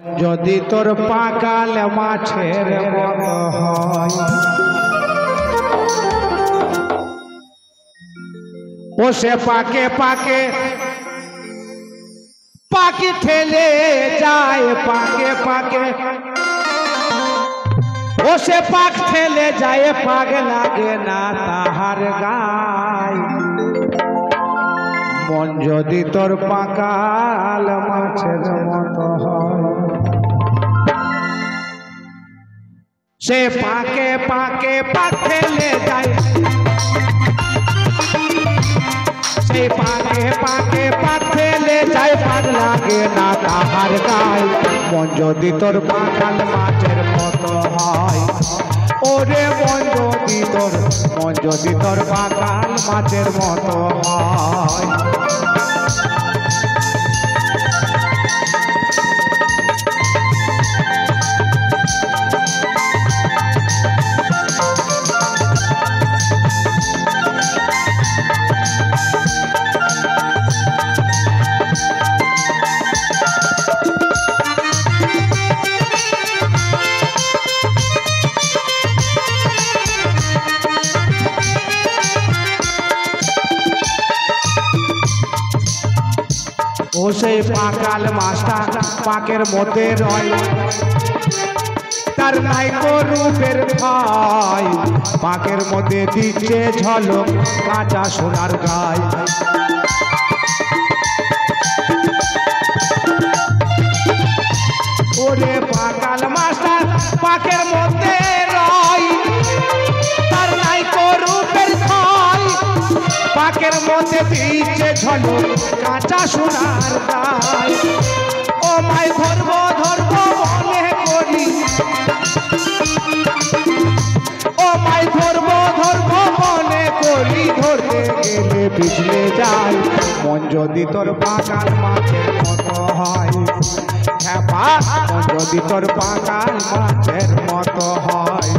যদি তোর পাকাল মাছের মতো হয় ও সে পাকে পাকে পাখি ঠেলে যায় পাকে পাকে ও সে পাখ ঠেলে যায় পাগ লাগে না তাহার গায় মন যদি তোর পাকাল মাছের মতো হয় সে পাকে পাকে পাখ ঠেলে যায় সে পাকে পাকে পাখ ঠেলে যায় পাগ লাগে না তাহার গায় মন যদি তোর পাকাল মাছের মতো হয় ওরে মন যদি তোর পাকাল মাছের মতো হয় ও সেই পাকাল মাছটা পাকের মধ্যে রয় তার নাইকো রূপের ভয় পাকের মধ্যে দিচ্ছে ঝলক কাঁচা সোনার গায় ওরে পাকাল মাছটা পাকের মধ্যে রয় তার নাইকো রূপের ভয় পাকের মধ্যে দিচ্ছে ঝলক কাঁচা সোনার গায় ও মাই ধরবো ধরবো মনে করি ও মাই ধরবো ধরবো মনে করি ধরতে গেলে পিছলে যায় মন যদি তোর পাকাল মাছের মতো হয় হ্যাঁ মন যদি তোর পাকাল মাছের মতো হয়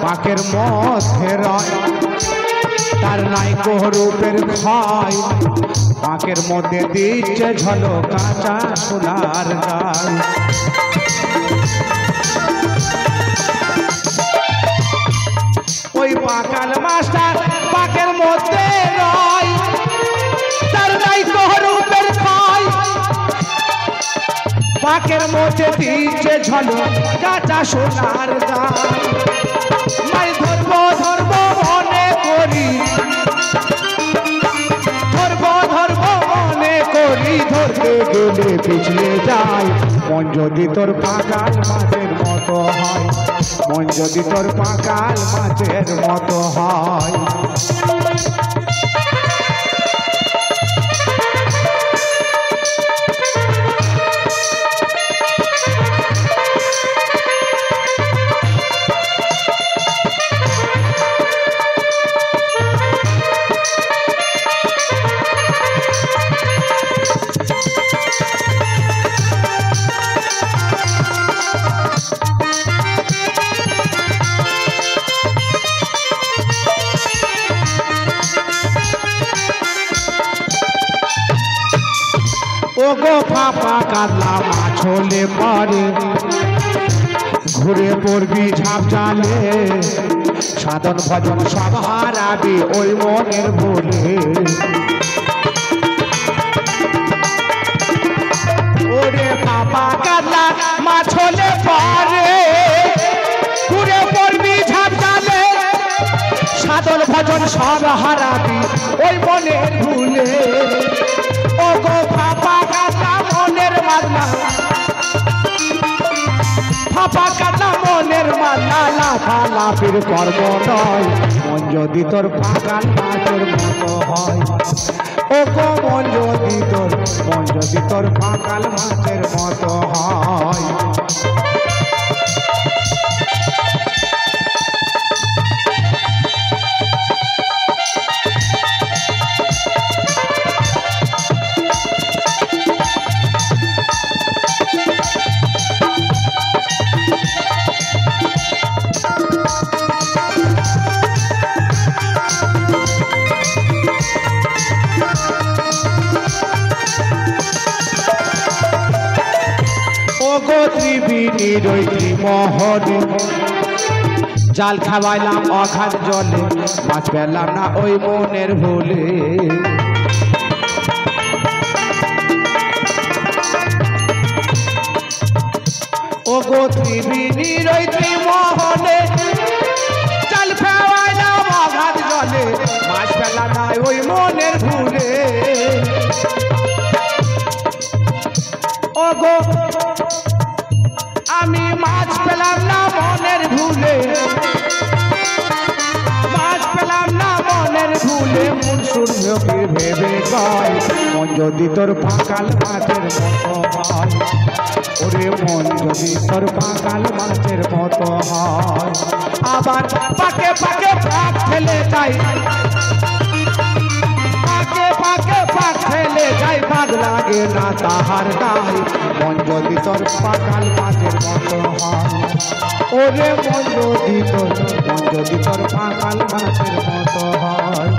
পাকের মধ্যে রয় তার নাইকো রূপের ভয় পাকের মধ্যে দিচ্ছে ঝলক কাঁচা সোনার গায় ওই পাকাল মাছটা পাকের মধ্যে রয় তার নাইকো রূপের ভয় পাকের মধ্যে দিচ্ছে ঝলক কাঁচা সোনার গায় মাই ধরবো ধরবো মনে করি ধরবো ধরবো মনে করি ধরতে গেলে পিছলে যায় মন যদি তোর পাকাল মাছের মতো হয় মন যদি তোর পাকাল মাছের মতো হয় ও গো ফাপা কাতলা মাছ হলে পরে ঘুরে পড়বি ঝাঁপ জালে সাধন ভজন সব হারাবি ওই মনের বলে ওরে ফাপা কাতলা মাছ হলে পরে ঘুরে পড়বি ঝাঁপ জালে সাধন ভজন সব হারাবি ওই মনের ভুলে ও গো ফাপা কাতলা মনের মালা ফাপা কাতলা মনের মালা লাফালাফির কর্ম নয় মন যদি তোর পাকাল মাছের মতো হয় ও গো মন যদি তোর পাকাল মাছের মতো হয়। মোহনে জাল খাওয়াইলাম অঘাত জলে, মাছ পেলাম না ওই মনের ভুলে। ও গো ত্রিবেণীর ওই ত্রিমোহনে জাল খাওয়াইলাম অঘাত জলে, মাছ পেলাম না ওই মনের ভুলে। ও গো আমি মাছ পেলাম না মনের ভুলে, মাছ পেলাম না মনের ভুলে। মন সূর্যকে ভেবে কয় মন যদি তোর পাকাল মাছের মতো হয়। ওরে মন যদি তোর পাকাল মাছের মতো হয়। আবার পাকে পাকে পাক ফেলে যাই, পাকে পাকে পাক ফেলে যাই, ভাগ লাগে না তাহার গায়ে। মন যদি তোর পাকাল মাছের মতো হয়। ওরে মন যদি তোর পাকাল মাছের মতো হয়।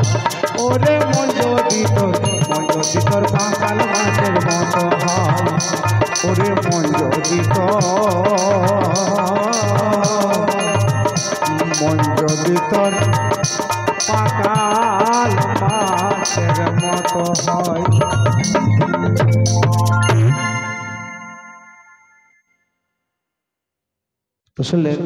ওরে মন যদি তোর পাকাল মাছের মতো হয়। ওরে মন যদি তোর পাকাল মাছের মতো হয়। তো শুনলেন